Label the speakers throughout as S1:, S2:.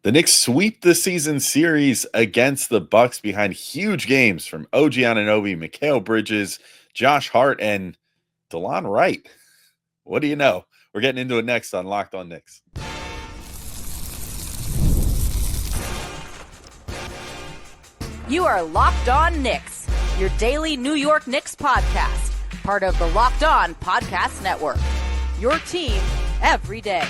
S1: The Knicks sweep the season series against the Bucks behind huge games from OG Anunoby, Mikal Bridges, Josh Hart, and Delon Wright. What do you know? We're getting into it next on Locked On Knicks.
S2: You are Locked On Knicks, your daily New York Knicks podcast, part of the Locked On Podcast Network. Your team every day.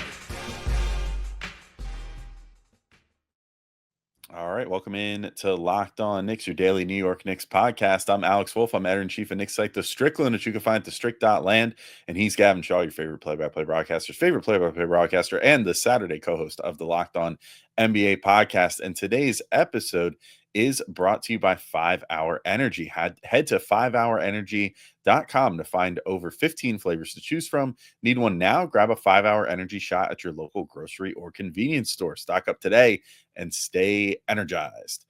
S1: All right, welcome in to Locked On Knicks, your daily New York Knicks podcast. I'm Alex Wolfe. I'm editor-in-chief of Knicks site, The Strickland, which you can find at thestrick.land. And he's Gavin Schall, your favorite play-by-play broadcaster's favorite play-by-play broadcaster, and the Saturday co-host of the Locked On NBA podcast. And today's episode is brought to you by 5 Hour Energy. Head to 5hourenergy.com to find over 15 flavors to choose from. Need one now? Grab a 5 Hour Energy shot at your local grocery or convenience store. Stock up today and stay energized.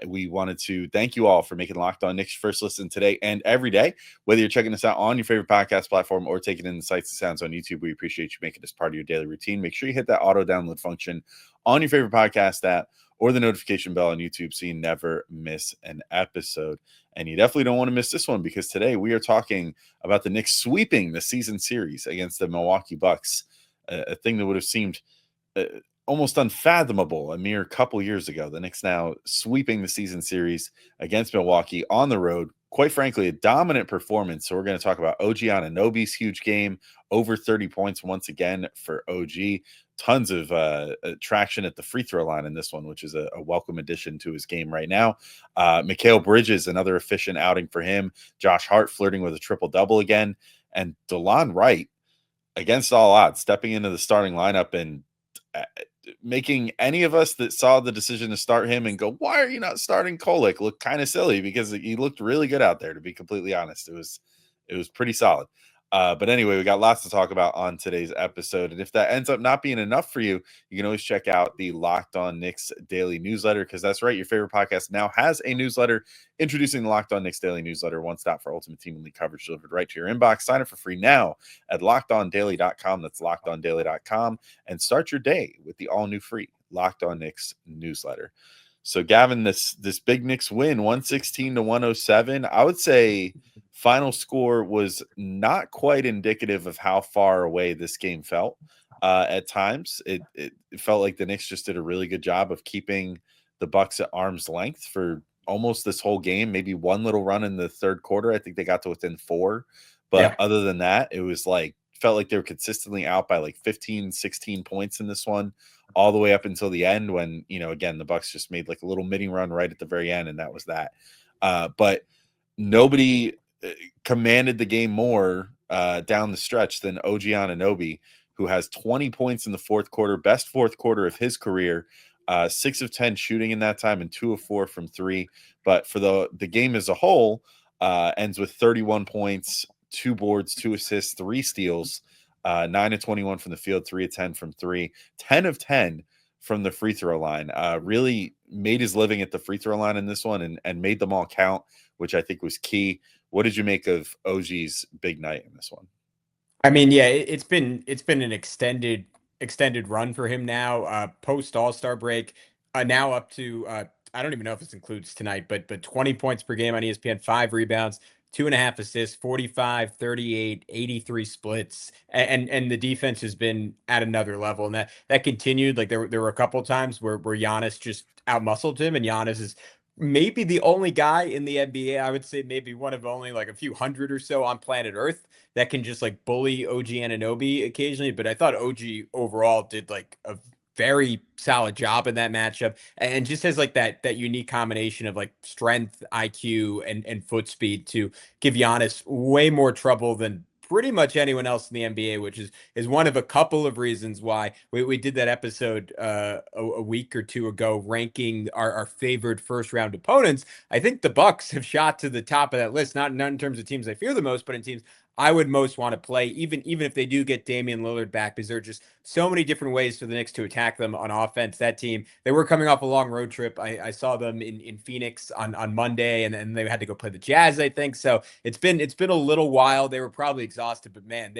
S1: We wanted to thank you all for making Locked On Knicks first listen today and every day. Whether you're checking us out on your favorite podcast platform or taking in the sights and sounds on YouTube, we appreciate you making this part of your daily routine. Make sure you hit that auto download function on your favorite podcast app or the notification bell on YouTube so you never miss an episode. And you definitely don't want to miss this one because today we are talking about the Knicks sweeping the season series against the Milwaukee Bucks, a thing that would have seemed almost unfathomable a mere couple years ago. The Knicks now sweeping the season series against Milwaukee on the road. Quite frankly, a dominant performance. So we're going to talk about OG Anunoby's huge game, over 30 points once again for OG. Tons of traction at the free throw line in this one, which is a welcome addition to his game right now. Mikal Bridges, another efficient outing for him. Josh Hart flirting with a triple-double again. And Delon Wright, against all odds, stepping into the starting lineup and making any of us that saw the decision to start him and go, why are you not starting Kolek, look kind of silly because he looked really good out there, to be completely honest. It was pretty solid. But anyway, we got lots to talk about on today's episode. And if that ends up not being enough for you, you can always check out the Locked On Knicks daily newsletter, because that's right, your favorite podcast now has a newsletter. Introducing the Locked On Knicks daily newsletter, one stop for ultimate team and league coverage delivered right to your inbox. Sign up for free now at lockedondaily.com. That's lockedondaily.com. And start your day with the all-new free Locked On Knicks newsletter. So, Gavin, this big Knicks win, 116-107, I would say final score was not quite indicative of how far away this game felt. At times, it felt like the Knicks just did a really good job of keeping the Bucks at arm's length for almost this whole game. Maybe one little run in the third quarter. I think they got to within 4. But other than that, it was felt like they were consistently out by like 15, 16 points in this one, all the way up until the end when, again, the Bucks just made like a little mini run right at the very end, and that was that. But nobody commanded the game more down the stretch than OG Anunoby, who has 20 points in the fourth quarter, best fourth quarter of his career, 6 of 10 shooting in that time and 2 of 4 from 3. But for the game as a whole, ends with 31 points, 2 boards, 2 assists, 3 steals, 9 of 21 from the field, 3 of 10 from 3, 10 of 10 from the free throw line. Really made his living at the free throw line in this one and made them all count, which I think was key. What did you make of OG's big night in this one?
S3: I mean, yeah, it's been an extended run for him now. Post All-Star break, now up to I don't even know if this includes tonight, but 20 points per game on ESPN, 5 rebounds, 2.5 assists, 45, 38, 83 splits, and the defense has been at another level, and that continued. Like there were a couple of times where Giannis just outmuscled him, and Giannis is maybe the only guy in the NBA, I would say maybe one of only like a few hundred or so on planet Earth that can just like bully OG Anunoby occasionally. But I thought OG overall did like a very solid job in that matchup, and just has like that unique combination of like strength, IQ, and foot speed to give Giannis way more trouble than pretty much anyone else in the NBA, which is one of a couple of reasons why we did that episode a week or two ago, ranking our favored first round opponents. I think the Bucks have shot to the top of that list, not in terms of teams I fear the most, but in teams I would most want to play, even if they do get Damian Lillard back, because there are just so many different ways for the Knicks to attack them on offense. That team, they were coming off a long road trip. I saw them in Phoenix on Monday, and then they had to go play the Jazz, I think. So it's been a little while. They were probably exhausted, but man,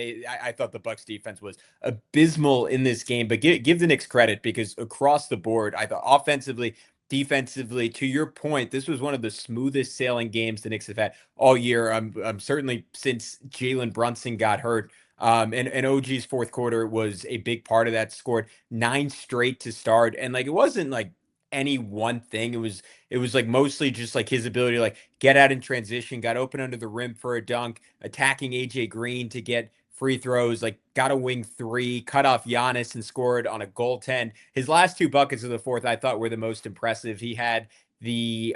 S3: I thought the Bucks defense was abysmal in this game. But give the Knicks credit, because across the board, I thought offensively, defensively, to your point, this was one of the smoothest sailing games the Knicks have had all year. Certainly since Jalen Brunson got hurt. And OG's fourth quarter was a big part of that. Scored 9 straight to start, and like it wasn't like any one thing. It was like mostly just like his ability to like get out in transition, got open under the rim for a dunk, attacking AJ Green to get free throws, like got a wing 3, cut off Giannis and scored on a goaltend. His last 2 buckets of the fourth I thought were the most impressive. He had the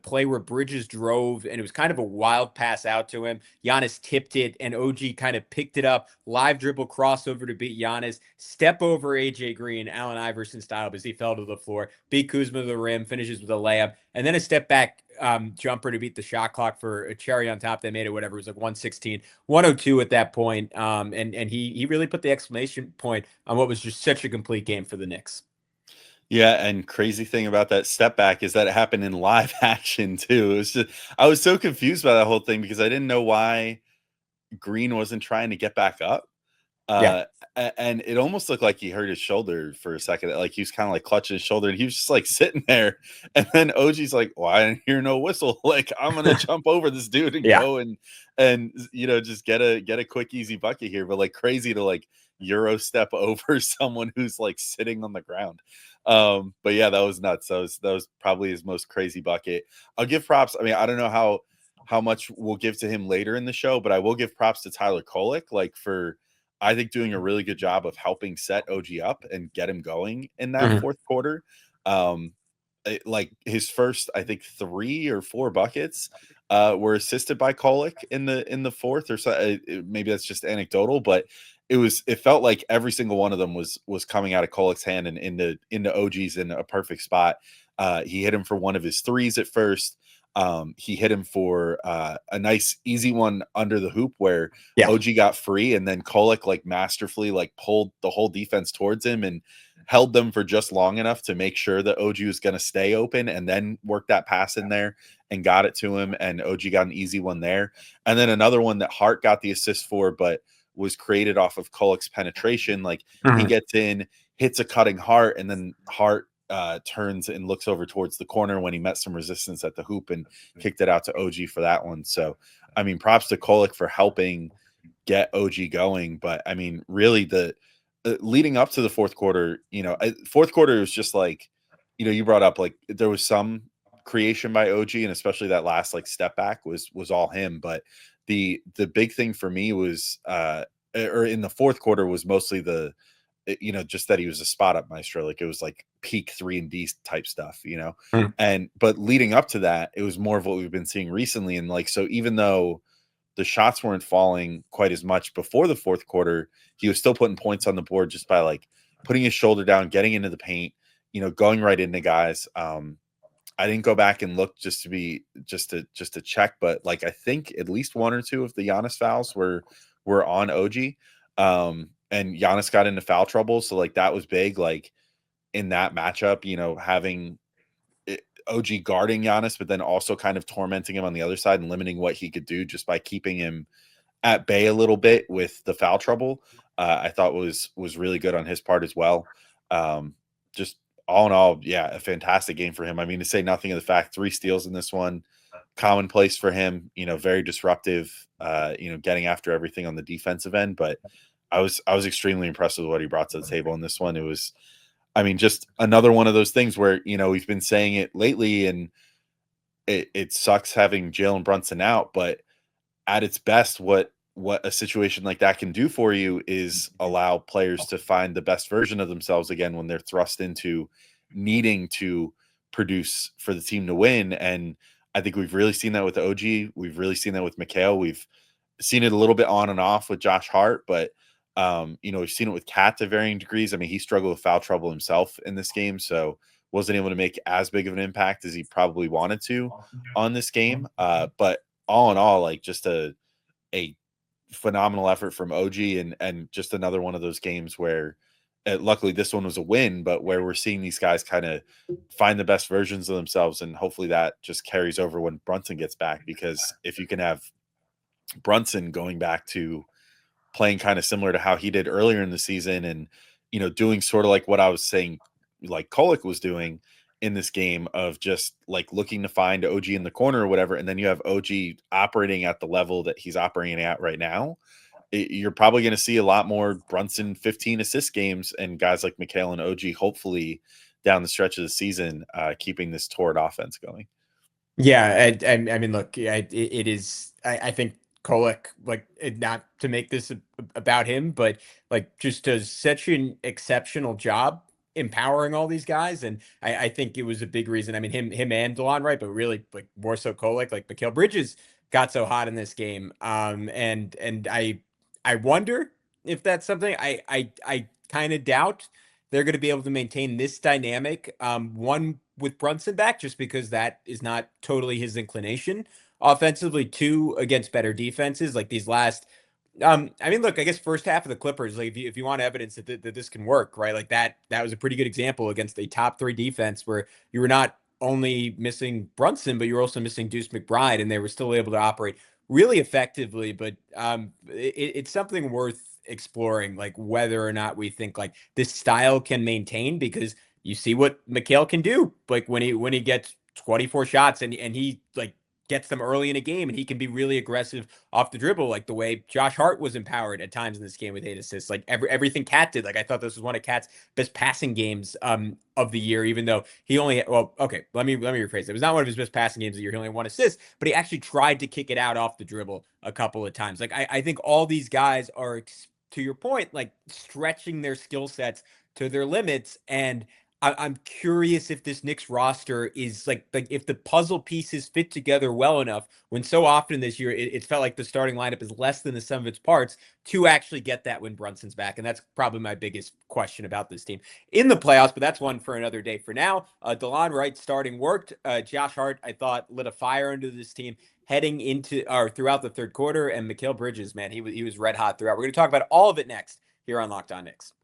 S3: play where Bridges drove, and it was kind of a wild pass out to him. Giannis tipped it, and OG kind of picked it up, live dribble crossover to beat Giannis, step over AJ Green, Allen Iverson style, because he fell to the floor, beat Kuzma to the rim, finishes with a layup, and then a step back jumper to beat the shot clock for a cherry on top. They made it whatever, it was like 116, 102 at that point. And he really put the exclamation point on what was just such a complete game for the Knicks.
S1: Yeah, and crazy thing about that step back is that it happened in live action too. It was just, I was so confused by that whole thing because I didn't know why Green wasn't trying to get back up.
S3: Yeah.
S1: And it almost looked like he hurt his shoulder for a second. Like he was kind of like clutching his shoulder, and he was just like sitting there. And then OG's like, "Well, I didn't hear no whistle. Like I'm gonna jump over this dude and go and just get a quick easy bucket here." But like crazy to like Euro step over someone who's like sitting on the ground. But yeah, that was nuts. That was probably his most crazy bucket. I'll give props. I mean, I don't know how much we'll give to him later in the show, but I will give props to Tyler Kolek, like for I think doing a really good job of helping set OG up and get him going in that fourth quarter. Like his first, I think 3 or 4 buckets were assisted by Kolek in the fourth, or so. Maybe that's just anecdotal, but it felt like every single one of them was coming out of Kolek's hand and into OG's in a perfect spot. He hit him for one of his threes at first. He hit him for a nice easy one under the hoop where OG got free, and then Kolek like masterfully like pulled the whole defense towards him and held them for just long enough to make sure that OG was going to stay open, and then worked that pass in there and got it to him, and OG got an easy one there. And then another one that Hart got the assist for, but was created off of Kolek's penetration. Like he gets in, hits a cutting Hart, and then Hart turns and looks over towards the corner when he met some resistance at the hoop and kicked it out to OG for that one. So, I mean, props to Kolek for helping get OG going. But I mean, really the leading up to the fourth quarter, fourth quarter was just like, you brought up like there was some creation by OG, and especially that last like step back was all him. But the big thing for me was or in the fourth quarter was mostly just that he was a spot up maestro. Like it was like peak 3-and-D type stuff, but leading up to that, it was more of what we've been seeing recently. And like, so even though the shots weren't falling quite as much before the fourth quarter, he was still putting points on the board just by like putting his shoulder down, getting into the paint, going right into guys. I didn't go back and look just to check, but like I think at least 1 or 2 of the Giannis fouls were on OG. And Giannis got into foul trouble, so like that was big. Like in that matchup, having OG guarding Giannis, but then also kind of tormenting him on the other side and limiting what he could do just by keeping him at bay a little bit with the foul trouble, I thought was really good on his part as well. Just all in all, yeah, a fantastic game for him. I mean, to say nothing of the fact 3 steals in this one, commonplace for him, very disruptive, getting after everything on the defensive end. But I was extremely impressed with what he brought to the table in this one. It was, I mean, just another one of those things where, we've been saying it lately, and it sucks having Jalen Brunson out, but at its best, what a situation like that can do for you is allow players to find the best version of themselves again when they're thrust into needing to produce for the team to win. And I think we've really seen that with OG. We've really seen that with Mikal. We've seen it a little bit on and off with Josh Hart, but we've seen it with Cat to varying degrees. I mean, he struggled with foul trouble himself in this game, so wasn't able to make as big of an impact as he probably wanted to on this game. But all in all, like just a phenomenal effort from OG, and just another one of those games where luckily this one was a win, but where we're seeing these guys kind of find the best versions of themselves, and hopefully that just carries over when Brunson gets back, because if you can have Brunson going back to playing kind of similar to how he did earlier in the season, and doing sort of like what I was saying like Kolek was doing in this game, of just like looking to find OG in the corner or whatever, and then you have OG operating at the level that he's operating at right now, you're probably going to see a lot more Brunson 15 assist games and guys like Mikal and OG hopefully down the stretch of the season, keeping this torrid offense going.
S3: Yeah, I mean, look, it is. I think Kolek, like, not to make this about him, but like just does such an exceptional job empowering all these guys, and I think it was a big reason. I mean, him and Delon Wright, but really like more so Kolek, like Mikal Bridges got so hot in this game, and I wonder if that's something I kind of doubt they're going to be able to maintain this dynamic. One, with Brunson back, just because that is not totally his inclination offensively. Two, against better defenses like these last. I mean, look, I guess first half of the Clippers, like if you want evidence that this can work, right? Like that was a pretty good example against a top 3 defense where you were not only missing Brunson, but you were also missing Deuce McBride, and they were still able to operate really effectively. But it's something worth exploring, like whether or not we think like this style can maintain, because you see what Mikal can do, like when he gets 24 shots and he like gets them early in a game, and he can be really aggressive off the dribble, like the way Josh Hart was empowered at times in this game with 8 assists. Like everything Cat did. Like I thought this was one of Cat's best passing games of the year, even though he only okay, let me rephrase it. It was not one of his best passing games of the year. He only had 1 assist, but he actually tried to kick it out off the dribble a couple of times. Like I think all these guys are, to your point, like stretching their skill sets to their limits. And I'm curious if this Knicks roster is like if the puzzle pieces fit together well enough, when so often this year it felt like the starting lineup is less than the sum of its parts, to actually get that when Brunson's back. And that's probably my biggest question about this team in the playoffs, but that's one for another day. For now, Delon Wright starting worked. Josh Hart, I thought, lit a fire under this team heading into or throughout the third quarter, and Mikal Bridges, man, he was red hot throughout. We're going to talk about all of it next here on Locked On Knicks.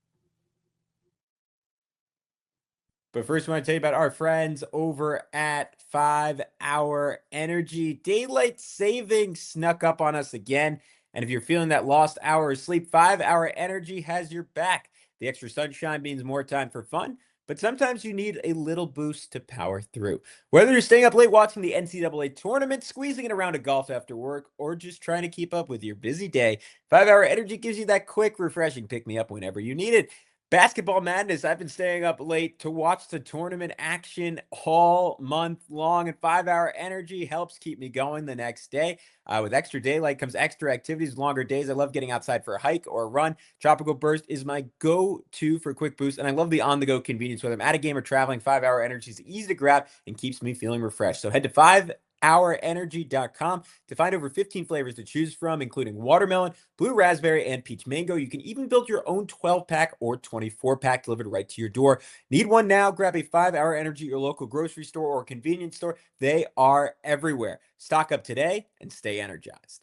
S3: But first, I want to tell you about our friends over at 5 Hour Energy. Daylight savings snuck up on us again. And if you're feeling that lost hour of sleep, 5 Hour Energy has your back. The extra sunshine means more time for fun, but sometimes you need a little boost to power through. Whether you're staying up late watching the NCAA tournament, squeezing in a round of golf after work, or just trying to keep up with your busy day, 5 Hour Energy gives you that quick, refreshing pick-me-up whenever you need it. Basketball madness. I've been staying up late to watch the tournament action all month long, and 5 Hour Energy helps keep me going the next day. With extra daylight comes extra activities, longer days. I love getting outside for a hike or a run. Tropical Burst is my go-to for quick boost, and I love the on-the-go convenience. Whether I'm at a game or traveling, 5 Hour Energy is easy to grab and keeps me feeling refreshed. So head to 5hourenergy.com to find over 15 flavors to choose from, including watermelon, blue raspberry, and peach mango. You can even build your own 12-pack or 24-pack delivered right to your door. Need one now? Grab a 5 Hour Energy at your local grocery store or convenience store. They are everywhere. Stock up today and stay energized.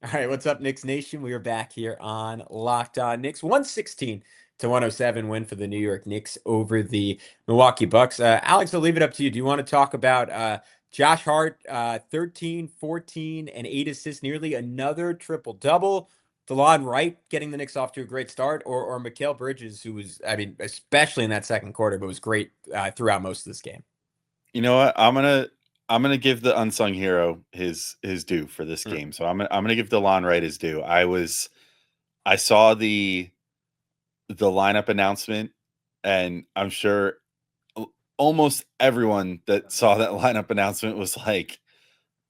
S3: All right, what's up, Knicks Nation? We are back here on Locked On Knicks. 116-107 win for the New York Knicks over the Milwaukee Bucks. Alex, I'll leave it up to you. Do you want to talk about Josh Hart, 13, 14, and 8 assists, nearly another triple-double? Delon Wright getting the Knicks off to a great start, or Mikal Bridges, who was, I mean, especially in that second quarter, but was great throughout most of this game.
S1: You know what? I'm gonna give the unsung hero his due for this game. So I'm gonna give Delon Wright his due. I saw the lineup announcement, and I'm sure almost everyone that saw that lineup announcement was like,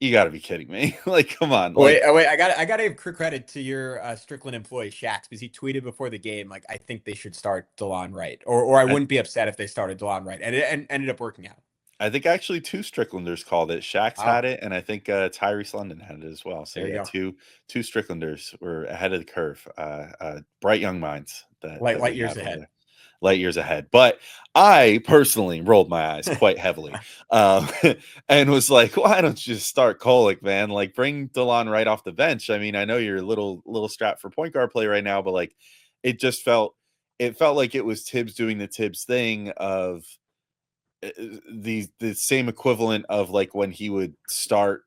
S1: "You got to be kidding me!" Like, come on.
S3: Wait, I got to give credit to your Strickland employee Shax, because he tweeted before the game, like, I think they should start Delon Wright, or I wouldn't be upset if they started Delon Wright, and it ended up working out.
S1: I think actually 2 Stricklanders called it. Shax had it, and I think Tyrese London had it as well. So yeah, two Stricklanders were ahead of the curve. Bright young minds.
S3: Light years ahead.
S1: light years ahead. But I personally rolled my eyes quite heavily, um, and was like, why don't you just start Kolek, man? Like, bring Delon Wright off the bench. I mean, I know you're a little strapped for point guard play right now, but like, it just felt like it was Tibbs doing the Tibbs thing of the same equivalent of like when he would start,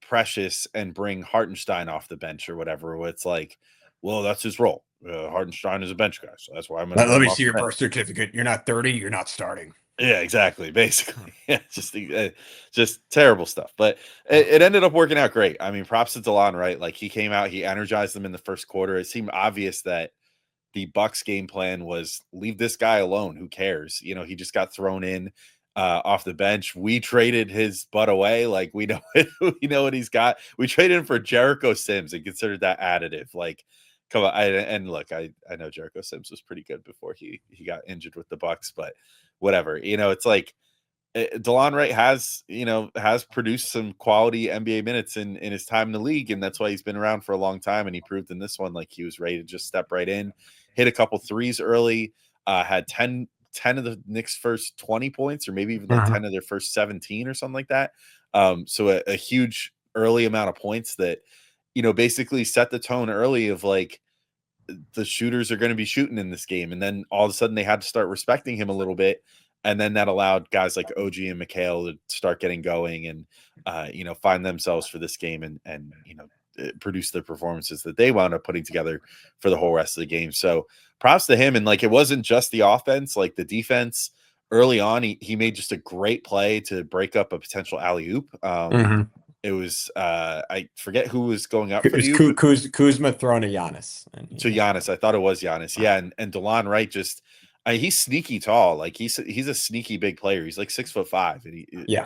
S1: Precious and bring Hartenstein off the bench or whatever. Where it's like, well, that's his role. Hartenstein is a bench guy, so that's why I'm going to
S3: Let
S1: bring him
S3: me
S1: off
S3: see
S1: the
S3: your
S1: bench.
S3: birth certificate. You're not 30. You're not starting.
S1: Yeah, exactly. Basically, yeah, just terrible stuff. But it ended up working out great. I mean, props to Delon, right? Like he came out, he energized them in the first quarter. It seemed obvious that the Bucks game plan was leave this guy alone. Who cares? He just got thrown in off the bench. We traded his butt away. Like we know we know what he's got. We traded him for Jericho Sims and considered that additive. Like, come on. And look, I know Jericho Sims was pretty good before he got injured with the Bucks, but whatever. It's like Delon Wright has produced some quality NBA minutes in his time in the league, and that's why he's been around for a long time. And he proved in this one like he was ready to just step right in, hit a couple threes early, had 10 of the Knicks' first 20 points, or maybe even like 10 of their first 17 or something like that. So a huge early amount of points that basically set the tone early of like the shooters are going to be shooting in this game, and then all of a sudden they had to start respecting him a little bit. And then that allowed guys like OG and Mikal to start getting going and, find themselves for this game and produce the performances that they wound up putting together for the whole rest of the game. So props to him. And like, it wasn't just the offense, like the defense early on, he made just a great play to break up a potential alley-oop. It was, I forget who was going up for you.
S3: Kuzma throwing to Giannis.
S1: To Giannis. I thought it was Giannis. Yeah. And Delon Wright just, he's sneaky tall. Like he's a sneaky big player. He's like 6'5", and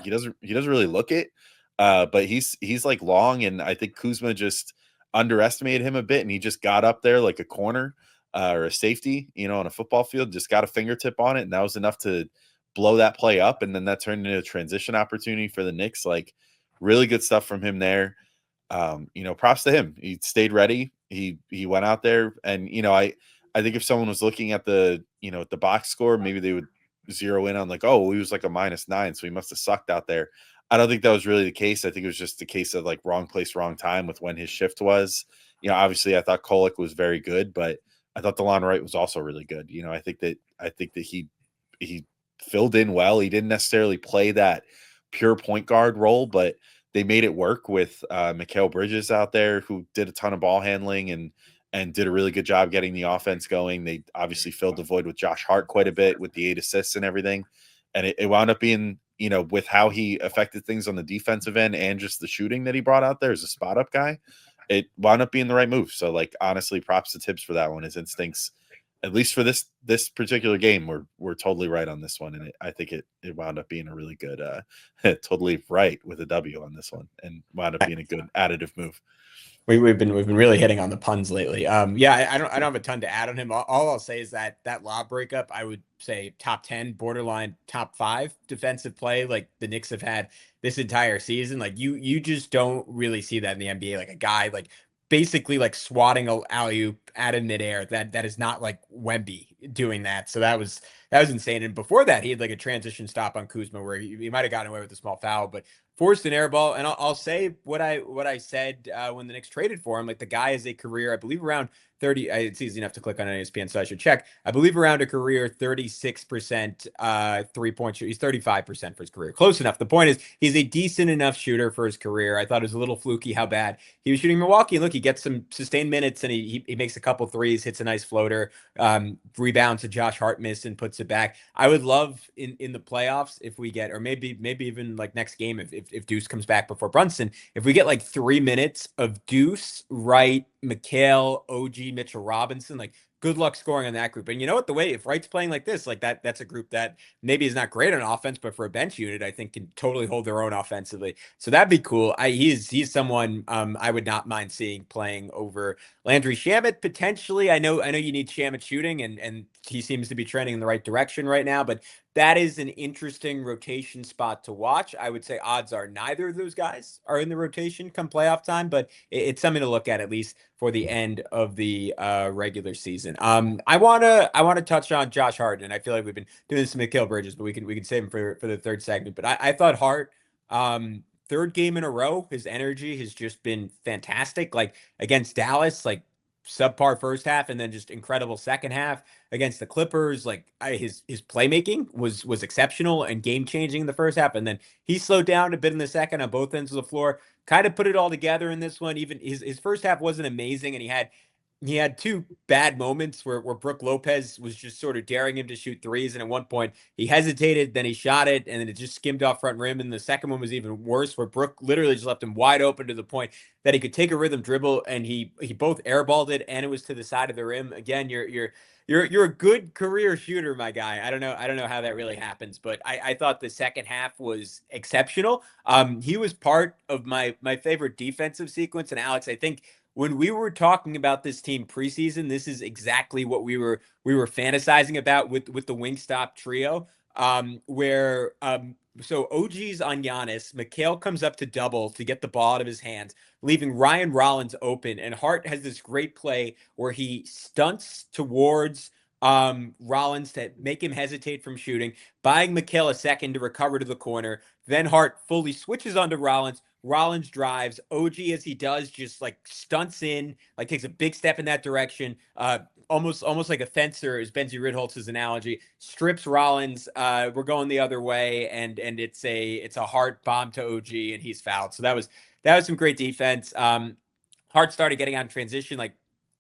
S1: he doesn't really look it. But he's like long, and I think Kuzma just underestimated him a bit, and he just got up there like a corner or a safety, on a football field, just got a fingertip on it, and that was enough to blow that play up, and then that turned into a transition opportunity for the Knicks. Like really good stuff from him there. Props to him. He stayed ready. He went out there, and I think if someone was looking at the the box score, maybe they would zero in on like, oh, he was like a -9, so he must have sucked out there. I don't think that was really the case. I think it was just a case of like wrong place, wrong time with when his shift was. Obviously I thought Kolek was very good, but I thought Delon Wright was also really good. I think that he filled in well. He didn't necessarily play that pure point guard role, but they made it work with Mikal Bridges out there, who did a ton of ball handling and did a really good job getting the offense going. They obviously filled the void with Josh Hart quite a bit with the 8 assists and everything. And it wound up being, with how he affected things on the defensive end and just the shooting that he brought out there as a spot up guy, it wound up being the right move. So like, honestly, props to Tibbs for that one. His instincts, at least for this particular game, were totally right on this one. And I think it wound up being a really good, totally right with a W on this one, and wound up being a good additive move.
S3: We've been really hitting on the puns lately. Yeah, I don't have a ton to add on him. All I'll say is that lob breakup, I would say top 10, borderline top 5 defensive play like the Knicks have had this entire season. Like you just don't really see that in the NBA. Like a guy like basically like swatting a alley-oop out of midair. That is not like Wemby doing that. So that was insane. And before that, he had like a transition stop on Kuzma where he might have gotten away with a small foul, but forced an air ball. And I'll say what I said when the Knicks traded for him. Like the guy is a career, I believe, around 30. It's easy enough to click on ESPN, so I should check. I believe around a career 36% 3-point shoot. He's 35% for his career. Close enough. The point is he's a decent enough shooter for his career. I thought it was a little fluky how bad he was shooting Milwaukee. And look, he gets some sustained minutes, and he makes a couple threes, hits a nice floater, rebounds to Josh Hart miss and puts it back. I would love in the playoffs if we get, or maybe even like next game if Deuce comes back before Brunson, if we get like 3 minutes of Deuce, Wright, Mikal, OG, Mitchell Robinson, like good luck scoring on that group. And you know what, the way if Wright's playing like this, like that's a group that maybe is not great on offense, but for a bench unit, I think can totally hold their own offensively. So that'd be cool. He's someone I would not mind seeing playing over Landry Shamet potentially. I know you need Shamet shooting, and he seems to be trending in the right direction right now, but that is an interesting rotation spot to watch. I would say odds are neither of those guys are in the rotation come playoff time, but it's something to look at least for the end of the regular season. I wanna touch on Josh Hart, and I feel like we've been doing this to Mikal Bridges, but we can save him for the third segment. But I thought Hart, third game in a row, his energy has just been fantastic. Like against Dallas, like subpar first half, and then just incredible second half against the Clippers. Like his playmaking was exceptional and game changing in the first half, and then he slowed down a bit in the second on both ends of the floor. Kind of put it all together in this one. Even his first half wasn't amazing, and he had two bad moments where Brook Lopez was just sort of daring him to shoot threes. And at one point he hesitated, then he shot it, and then it just skimmed off front rim. And the second one was even worse, where Brook literally just left him wide open to the point that he could take a rhythm dribble, and he both airballed it, and it was to the side of the rim. Again, you're a good career shooter, my guy. I don't know how that really happens, but I thought the second half was exceptional. He was part of my favorite defensive sequence. And Alex, I think when we were talking about this team preseason, this is exactly what we were fantasizing about with the Wingstop trio. So OG's on Giannis, Mikal comes up to double to get the ball out of his hands, leaving Ryan Rollins open, and Hart has this great play where he stunts towards Rollins to make him hesitate from shooting, buying Mikal a second to recover to the corner. Then Hart fully switches onto Rollins. Rollins drives. OG, as he does, just like stunts in, like takes a big step in that direction. Almost like a fencer, is Benzie Ridholtz's analogy. Strips Rollins. We're going the other way, and it's a Hart bomb to OG, and he's fouled. So that was some great defense. Hart started getting on transition, like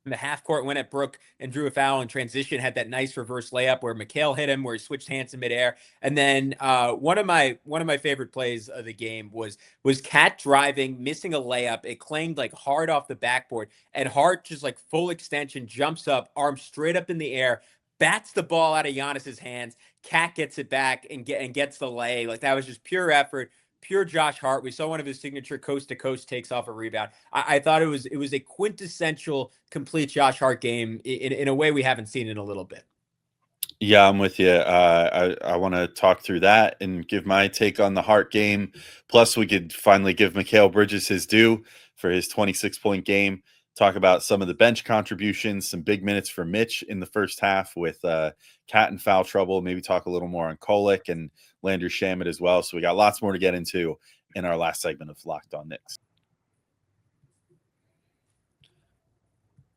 S3: in the half court, went at Brook and drew a foul in transition, had that nice reverse layup where Mikal hit him, where he switched hands in midair. And then one of my favorite plays of the game was Cat driving, missing a layup. It clanged like hard off the backboard, and Hart just like full extension jumps up, arm straight up in the air, bats the ball out of Giannis's hands. Cat gets it back and gets the lay. Like that was just pure effort, pure Josh Hart. We saw one of his signature coast to coast takes off a rebound. I thought it was a quintessential complete Josh Hart game in a way we haven't seen in a little bit.
S1: Yeah, I'm with you. I want to talk through that and give my take on the Hart game. Plus, we could finally give Mikal Bridges his due for his 26-point game. Talk about some of the bench contributions, some big minutes for Mitch in the first half with Cat in foul trouble. Maybe talk a little more on Kolek and Landry Shamet as well. So we got lots more to get into in our last segment of Locked On Knicks.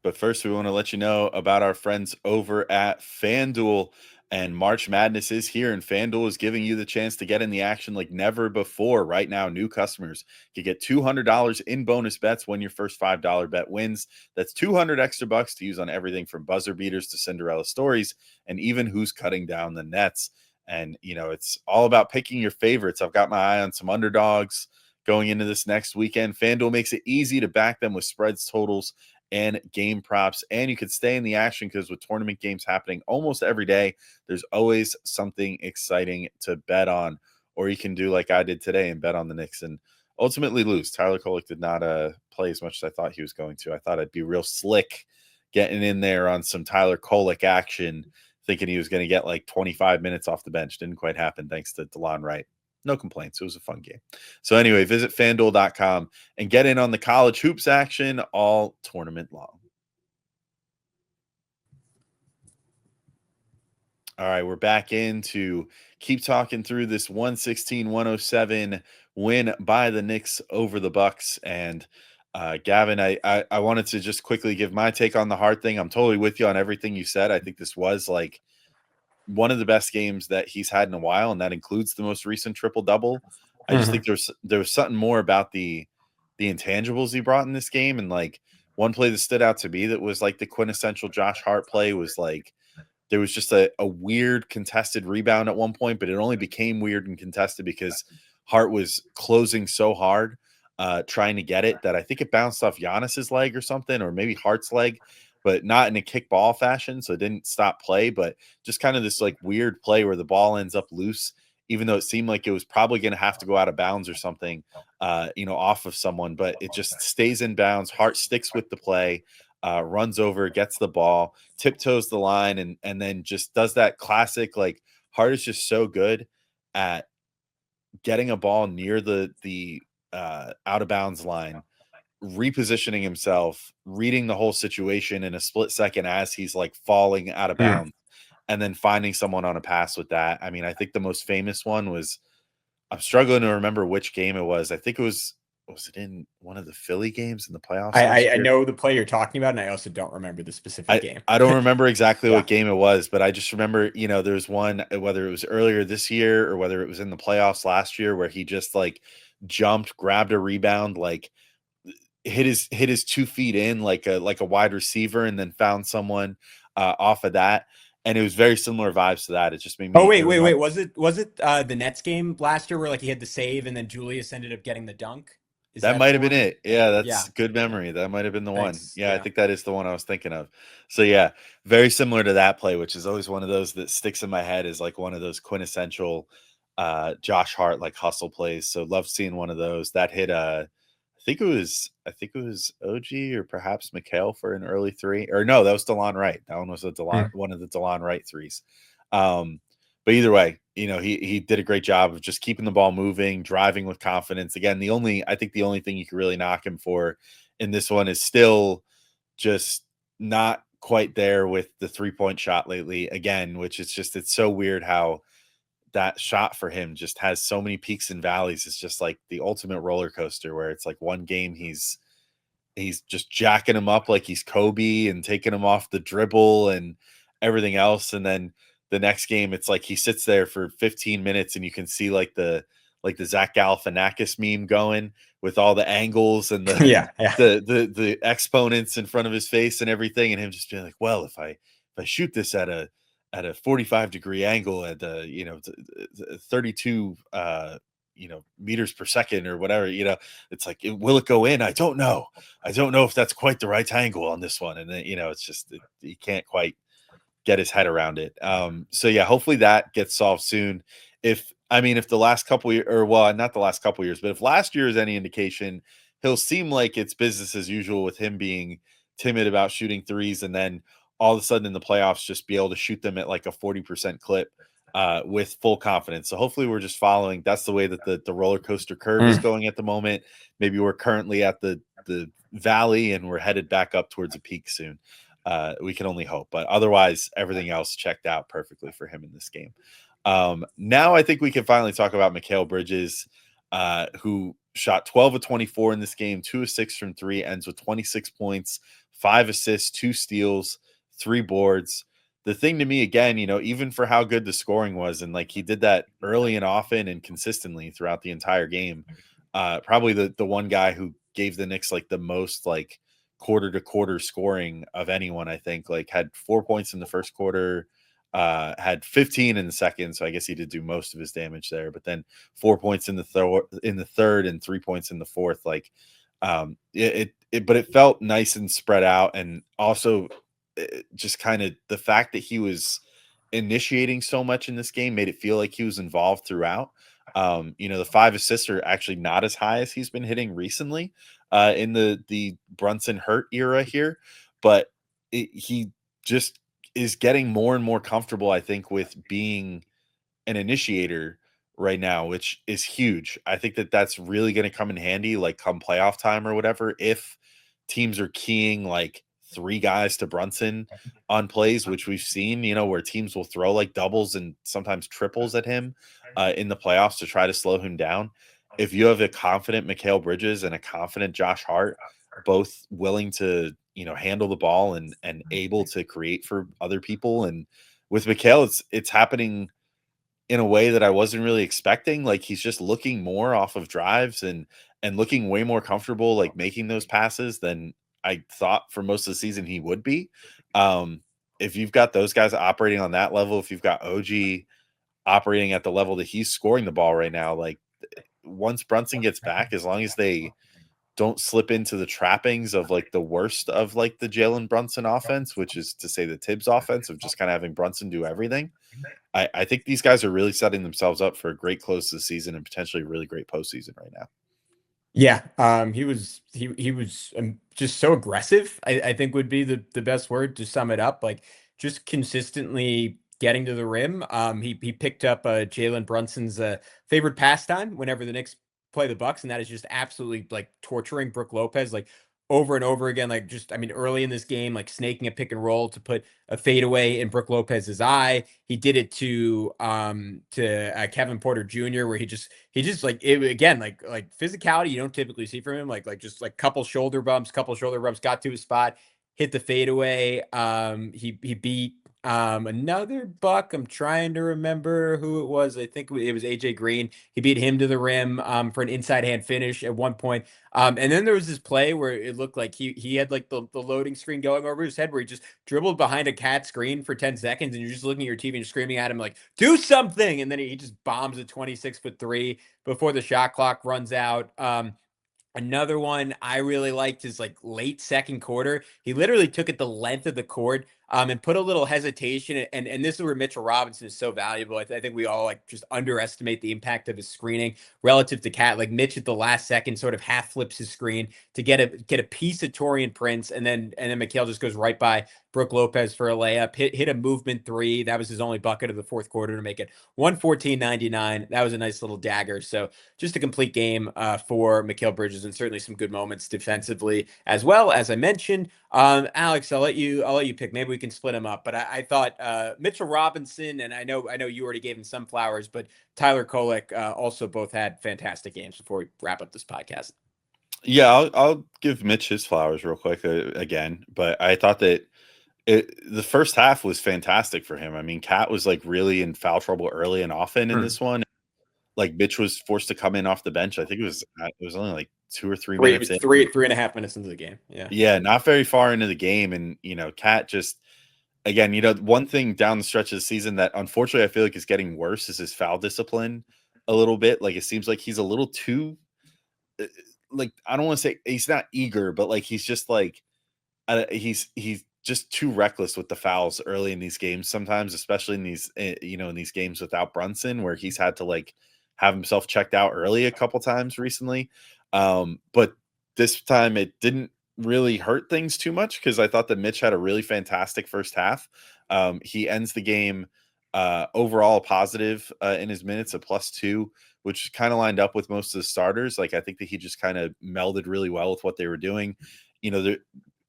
S1: But first, we want to let you know about our friends over at FanDuel. And March Madness is here, and FanDuel is giving you the chance to get in the action like never before. Right now, new customers can get $200 in bonus bets when your first $5 bet wins. That's 200 extra bucks to use on everything from buzzer beaters to Cinderella stories, and even who's cutting down the nets. And, it's all about picking your favorites. I've got my eye on some underdogs going into this next weekend. FanDuel makes it easy to back them with spreads, totals, and game props. And you could stay in the action because with tournament games happening almost every day, there's always something exciting to bet on. Or you can do like I did today and bet on the Knicks and ultimately lose. Tyler Kolek did not play as much as I thought he was going to. I thought I'd be real slick getting in there on some Tyler Kolek action, thinking he was going to get like 25 minutes off the bench. Didn't quite happen thanks to Delon Wright. No complaints. It was a fun game. So anyway, visit FanDuel.com and get in on the college hoops action all tournament long. All right, we're back in to keep talking through this 116-107 win by the Knicks over the Bucks. And Gavin, I wanted to just quickly give my take on the Hart thing. I'm totally with you on everything you said. I think this was like one of the best games that he's had in a while, and that includes the most recent triple-double. I just think there was something more about the intangibles he brought in this game. And like one play that stood out to me that was like the quintessential Josh Hart play was like there was just a weird contested rebound at one point, but it only became weird and contested because Hart was closing so hard trying to get it that I think it bounced off Giannis's leg or something, or maybe Hart's leg, but not in a kickball fashion. So it didn't stop play, but just kind of this like weird play where the ball ends up loose, even though it seemed like it was probably going to have to go out of bounds or something, off of someone, but it just stays in bounds. Hart sticks with the play, runs over, gets the ball, tiptoes the line, and then just does that classic like Hart is just so good at getting a ball near the out of bounds line, repositioning himself, reading the whole situation in a split second as he's like falling out of bounds, and then finding someone on a pass with that. I mean, I think the most famous one was, I'm struggling to remember which game it was. I think it was it in one of the Philly games in the playoffs last
S3: I
S1: year?
S3: know the play you're talking about, and I also don't remember the specific game.
S1: I don't remember exactly
S3: Yeah.
S1: what game it was, but I just remember, there's one, whether it was earlier this year or whether it was in the playoffs last year, where he just like jumped, grabbed a rebound, like hit his 2 feet in like a wide receiver, and then found someone off of that. And it was very similar vibes to that. It just made
S3: Oh
S1: me, it
S3: wait.
S1: reminded,
S3: Was it the Nets game last year where like he had the save and then Julius ended up getting the dunk? Is
S1: that
S3: that
S1: might
S3: the
S1: have been
S3: one?
S1: it. Yeah,
S3: Yeah.
S1: that's good memory. That might have been the one.
S3: Thanks.
S1: Yeah, I
S3: Yeah.
S1: think that is the one I was thinking of. So yeah, very similar to that play, which is always one of those that sticks in my head as like one of those quintessential Josh Hart like hustle plays. So love seeing one of those. That hit I think it was OG or perhaps Mikal for an early three. Or no, that was Delon Wright. That one was one of the Delon Wright threes. Um, but either way, he did a great job of just keeping the ball moving, driving with confidence. Again, I think the only thing you could really knock him for in this one is still just not quite there with the 3-point shot lately. Again, which is just, it's so weird how that shot for him just has so many peaks and valleys. It's just like the ultimate roller coaster, where it's like one game he's just jacking him up like he's Kobe and taking him off the dribble and everything else. And then the next game, it's like he sits there for 15 minutes and you can see like the Zach Galifianakis meme going with all the angles and the
S3: Yeah. Yeah.
S1: the exponents in front of his face and everything, and him just being like, well, if I shoot this at a 45-degree angle at 32 meters per second or whatever, it's like, will it go in? I don't know if that's quite the right angle on this one. And then it's just he can't quite get his head around it. So yeah, hopefully that gets solved soon. If the last couple years, or well, not the last couple years, but if last year is any indication, he'll seem like it's business as usual with him being timid about shooting threes, and then all of a sudden in the playoffs just be able to shoot them at like a 40% clip with full confidence. So hopefully we're just following. That's the way that the roller coaster curve is going at the moment. Maybe we're currently at the valley and we're headed back up towards a peak soon. We can only hope, but otherwise everything else checked out perfectly for him in this game. Now I think we can finally talk about Mikal Bridges, who shot 12 of 24 in this game, 2 of 6 from 3, ends with 26 points, 5 assists, 2 steals, 3 boards. The thing to me, again, even for how good the scoring was, and like he did that early and often and consistently throughout the entire game, probably the one guy who gave the Knicks like the most like quarter to quarter scoring of anyone, I think, like had 4 points in the first quarter, had 15 in the second. So I guess he did do most of his damage there, but then 4 points in the third and 3 points in the fourth. Like, but it felt nice and spread out. And also just kind of the fact that he was initiating so much in this game made it feel like he was involved throughout. The 5 assists are actually not as high as he's been hitting recently in the Brunson hurt era here, but he just is getting more and more comfortable, I think, with being an initiator right now, which is huge. I think that that's really going to come in handy, like come playoff time or whatever, if teams are keying like 3 guys to Brunson on plays, which we've seen, where teams will throw like doubles and sometimes triples at him in the playoffs to try to slow him down. If you have a confident Mikal Bridges and a confident Josh Hart, both willing to, handle the ball and able to create for other people. And with Mikal, it's happening in a way that I wasn't really expecting. Like he's just looking more off of drives and looking way more comfortable, like making those passes than I thought for most of the season he would be. If you've got those guys operating on that level, if you've got OG operating at the level that he's scoring the ball right now, like once Brunson gets back, as long as they don't slip into the trappings of like the worst of like the Jalen Brunson offense, which is to say the Tibbs offense of just kind of having Brunson do everything. I think these guys are really setting themselves up for a great close to the season and potentially a really great postseason right now.
S3: Yeah, he was just so aggressive. I think would be the best word to sum it up. Like just consistently getting to the rim. He picked up Jalen Brunson's favorite pastime whenever the Knicks play the Bucks, and that is just absolutely like torturing Brook Lopez, like over and over again. Like just, I mean, early in this game, like snaking a pick and roll to put a fadeaway in Brook Lopez's eye. He did it to Kevin Porter Jr., where he just like it again, like physicality you don't typically see from him, like just like couple shoulder bumps, got to his spot, hit the fadeaway. He beat another Buck. I'm trying to remember who it was. I think it was AJ Green. He beat him to the rim for an inside hand finish at one point. And then there was this play where it looked like he had like the loading screen going over his head, where he just dribbled behind a cat screen for 10 seconds, and you're just looking at your TV and you're screaming at him like, do something. And then he just bombs a 26-foot three before the shot clock runs out. Another one I really liked is like late second quarter. He literally took it the length of the court and put a little hesitation. And this is where Mitchell Robinson is so valuable. I think we all like just underestimate the impact of his screening relative to Cat. Like Mitch at the last second sort of half flips his screen to get a piece of Taurean Prince, and then Mikal just goes right by Brook Lopez for a layup. Hit a movement three. That was his only bucket of the fourth quarter to make it 114-99. That was a nice little dagger. So just a complete game for Mikal Bridges, and certainly some good moments defensively as well, as I mentioned. Alex, I'll let you pick. Maybe we can split them up. But I thought Mitchell Robinson, and I know you already gave him some flowers, but Tyler Kolek also both had fantastic games before we wrap up this podcast.
S1: Yeah, I'll give Mitch his flowers real quick again, but I thought that the first half was fantastic for him. I mean, Cat was like really in foul trouble early and often in this one. Like Mitch was forced to come in off the bench. I think it was only like 2 or 3 minutes in.
S3: Three and a half minutes into the game.
S1: Yeah, not very far into the game. And, Cat just, again, one thing down the stretch of the season that unfortunately I feel like is getting worse is his foul discipline a little bit. Like it seems like he's a little too, like, I don't want to say he's not eager, but like he's just like, he's just too reckless with the fouls early in these games sometimes, especially in these, in these games without Brunson, where he's had to like have himself checked out early a couple times recently. But this time it didn't really hurt things too much because I thought that Mitch had a really fantastic first half. He ends the game overall positive in his minutes, a +2, which kind of lined up with most of the starters. Like I think that he just kind of melded really well with what they were doing.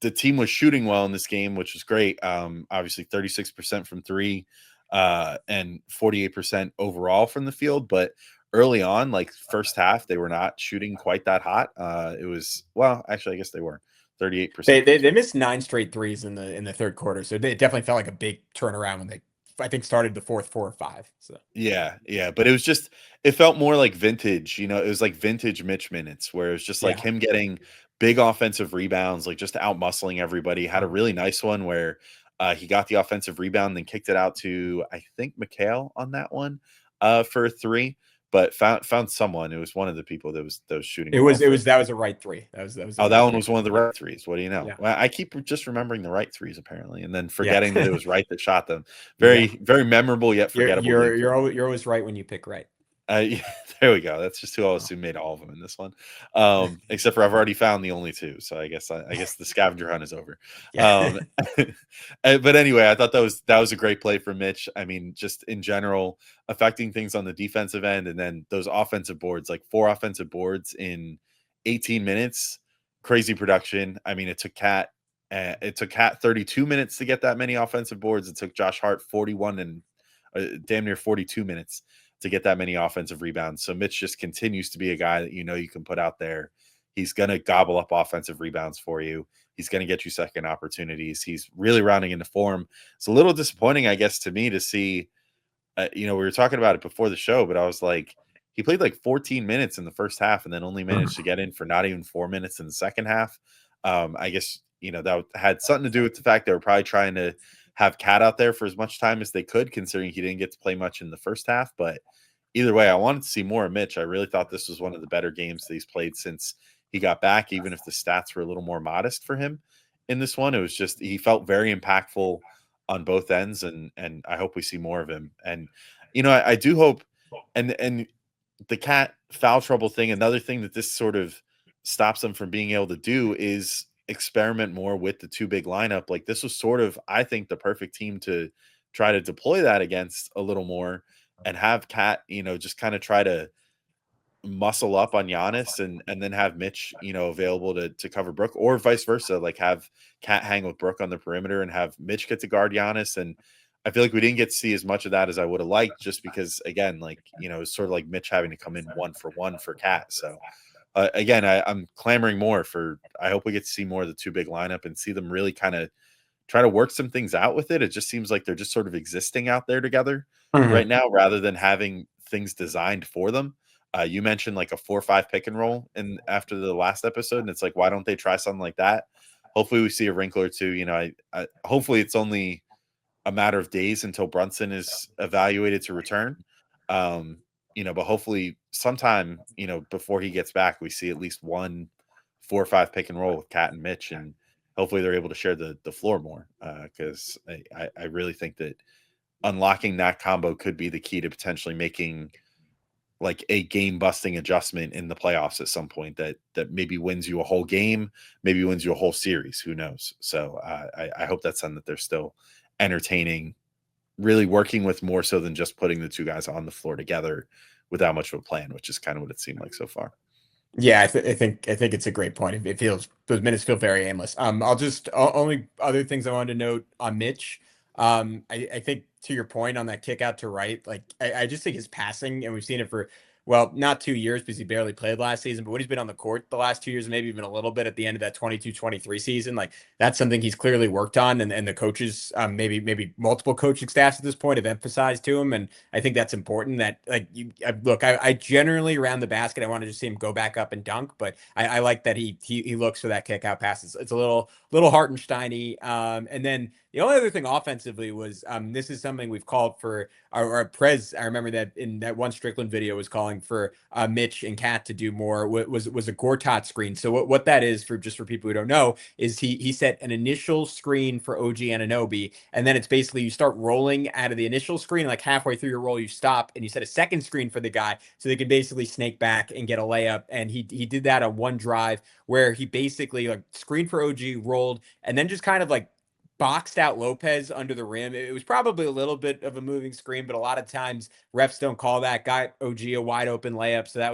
S1: The team was shooting well in this game, which was great. Obviously 36% from three and 48% overall from the field. But early on, like first half, they were not shooting quite that hot. It was, well, actually, I guess they were 38%.
S3: They missed 9 straight threes in the third quarter. So it definitely felt like a big turnaround when they, I think, started the fourth 4 or 5. So
S1: yeah. But it felt more like vintage, it was like vintage Mitch minutes where it was just like him getting big offensive rebounds, like just out muscling everybody. Had a really nice one where he got the offensive rebound, then kicked it out to, I think, Mikal on that one for a 3, but found someone. It was one of the people that was shooting.
S3: That was a right 3. That was
S1: that one was one of the right 3s. What do you know? Yeah. Well, I keep just remembering the right 3s apparently, and then forgetting that it was right that shot them. Very memorable yet forgettable.
S3: You're always right when you pick right.
S1: Yeah, there we go. That's just who I assume made all of them in this one, except for I've already found the only 2. So I guess the scavenger hunt is over. Yeah. But anyway, I thought that was a great play for Mitch. I mean, just in general, affecting things on the defensive end, and then those offensive boards, like 4 offensive boards in 18 minutes, crazy production. I mean, it took Cat 32 minutes to get that many offensive boards. It took Josh Hart 41 and damn near 42 minutes to get that many offensive rebounds. So Mitch just continues to be a guy that you can put out there. He's going to gobble up offensive rebounds for you. He's going to get you second opportunities. He's really rounding into form. It's a little disappointing, I guess, to me to see, we were talking about it before the show, but I was like, he played like 14 minutes in the first half and then only managed to get in for not even 4 minutes in the second half. I guess, that had something to do with the fact they were probably trying to have Cat out there for as much time as they could, considering he didn't get to play much in the first half. But either way, I wanted to see more of Mitch. I really thought this was one of the better games that he's played since he got back, even if the stats were a little more modest for him in this one. It was just, he felt very impactful on both ends, and I hope we see more of him. And, I do hope, and the Cat foul trouble thing, another thing that this sort of stops them from being able to do is experiment more with the 2 big lineup. Like this was sort of, I think, the perfect team to try to deploy that against a little more and have Cat, just kind of try to muscle up on Giannis and then have Mitch, available to cover Brook, or vice versa, like have Cat hang with Brook on the perimeter and have Mitch get to guard Giannis. And I feel like we didn't get to see as much of that as I would have liked, just because, again, like, it's sort of like Mitch having to come in 1-for-1 for Cat. So again, I'm clamoring more for, I hope we get to see more of the two big lineup and see them really kind of try to work some things out with it. It just seems like they're just sort of existing out there together right now, rather than having things designed for them. You mentioned like a 4-5 pick and roll in after the last episode, and it's like, why don't they try something like that? Hopefully we see a wrinkle or two. I hopefully it's only a matter of days until Brunson is evaluated to return. But hopefully sometime, before he gets back, we see at least one 4-5 pick and roll with Cat and Mitch, and hopefully they're able to share the floor more. Because I really think that unlocking that combo could be the key to potentially making like a game busting adjustment in the playoffs at some point that maybe wins you a whole game, maybe wins you a whole series. Who knows? So I hope that's something that they're still entertaining, really working with, more so than just putting the two guys on the floor together without much of a plan, which is kind of what it seemed like so far.
S3: Yeah, I think it's a great point. It feels, those minutes feel very aimless. Only other things I wanted to note on Mitch. I think to your point on that kick out to right, like I just think his passing, and we've seen it for, well, not 2 years because he barely played last season, but when he's been on the court the last 2 years, and maybe even a little bit at the end of that 22-23 season, like that's something he's clearly worked on, and the coaches, maybe multiple coaching staffs at this point have emphasized to him, and I think that's important. That like I generally around the basket, I want to just see him go back up and dunk, but I like that he looks for that kick out pass. It's a little Hartensteiny, and then the only other thing offensively was, this is something we've called for our Prez. I remember that in that one Strickland video was calling for Mitch and Cat to do more. Was a Gortat screen. So what that is, for people who don't know, is he set an initial screen for OG Anunoby, and then it's basically you start rolling out of the initial screen, like halfway through your roll you stop, and you set a second screen for the guy so they could basically snake back and get a layup. And he did that on one drive where he basically like screened for OG, rolled, and then just kind of like boxed out Lopez under the rim. It was probably a little bit of a moving screen, but a lot of times refs don't call that. Got OG a wide open layup, so that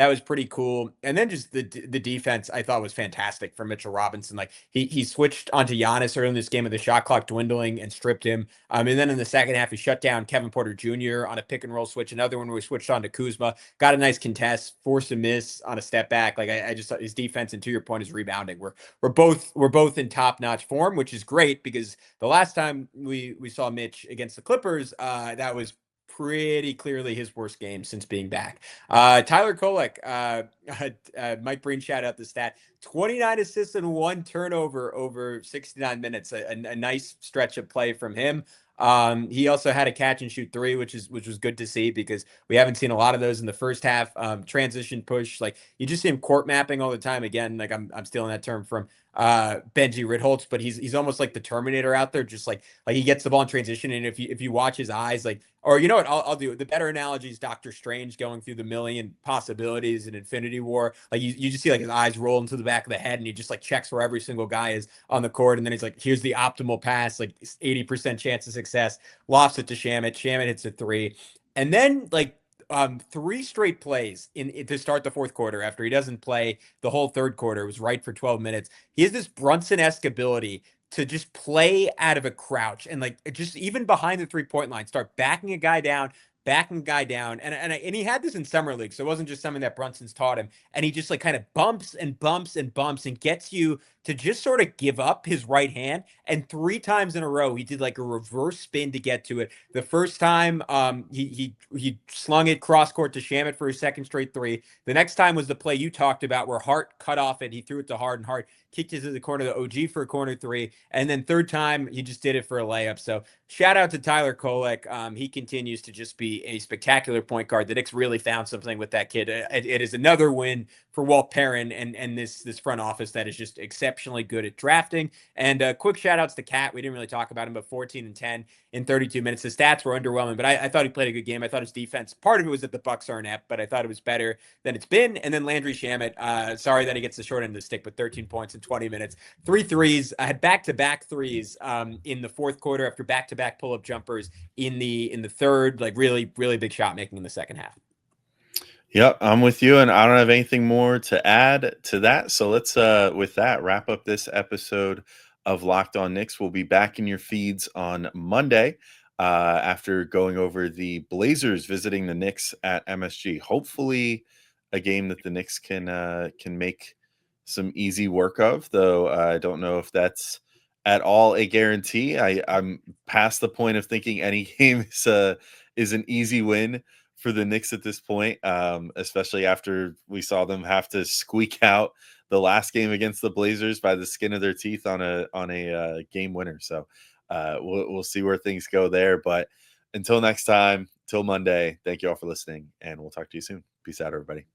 S3: was pretty cool. And then just the defense I thought was fantastic from Mitchell Robinson. Like he switched onto Giannis early in this game with the shot clock dwindling and stripped him. And then in the second half, he shut down Kevin Porter Jr. on a pick and roll switch. Another one where we switched on to Kuzma, got a nice contest, forced a miss on a step back. Like I just thought his defense, and to your point, his rebounding. We're both in top notch form, which is great because the last time we saw Mitch against the Clippers, that was pretty clearly his worst game since being back. Tyler Kolek, Mike Breen shout out the stat: 29 assists and 1 turnover over 69 minutes. A nice stretch of play from him. He also had a catch and shoot 3, which was good to see because we haven't seen a lot of those in the first half. Transition push, like you just see him court mapping all the time. Again, like I'm stealing that term from Benji Ritholtz, but he's almost like the Terminator out there, just like he gets the ball in transition, and if you watch his eyes, like, or you know what, I'll do the better analogy is Doctor Strange going through the million possibilities in Infinity War. Like you just see like his eyes roll into the back of the head, and he just like checks where every single guy is on the court, and then he's like, here's the optimal pass, like 80% chance of success, lofts it to Shamet hits a 3, and then like 3 straight plays in to start the fourth quarter after he doesn't play the whole third quarter. It was right for 12 minutes. He has this Brunson-esque ability to just play out of a crouch and like just even behind the 3-point line, start backing a guy down, and he had this in summer league, so it wasn't just something that Brunson's taught him. And he just like kind of bumps and gets you to just sort of give up his right hand. And 3 times in a row, he did like a reverse spin to get to it. The first time, he slung it cross court to Shamet for his second straight 3. The next time was the play you talked about where Hart cut off it. He threw it to Hart, and Hart kicked it to the corner of the OG for a corner 3. And then third time, he just did it for a layup. So shout out to Tyler Kolek. He continues to just be a spectacular point guard. The Knicks really found something with that kid. It is another win for Walt Perrin and this front office that is just exceptional exceptionally good at drafting. And quick shout outs to Cat. We didn't really talk about him, but 14 and 10 in 32 minutes. The stats were underwhelming, but I thought he played a good game. I thought his defense, part of it was that the Bucks are inept, but I thought it was better than it's been. And then Landry Shamet, sorry that he gets the short end of the stick, but 13 points in 20 minutes, 3 threes. I had back-to-back threes in the fourth quarter after back-to-back pull-up jumpers in the third, like really, really big shot making in the second half.
S1: Yep, I'm with you, and I don't have anything more to add to that. So let's, with that, wrap up this episode of Locked On Knicks. We'll be back in your feeds on Monday after going over the Blazers visiting the Knicks at MSG. Hopefully, a game that the Knicks can make some easy work of, though I don't know if that's at all a guarantee. I'm past the point of thinking any game is an easy win for the Knicks at this point, especially after we saw them have to squeak out the last game against the Blazers by the skin of their teeth on a game winner. So we'll see where things go there. But until next time, till Monday, thank you all for listening, and we'll talk to you soon. Peace out, everybody.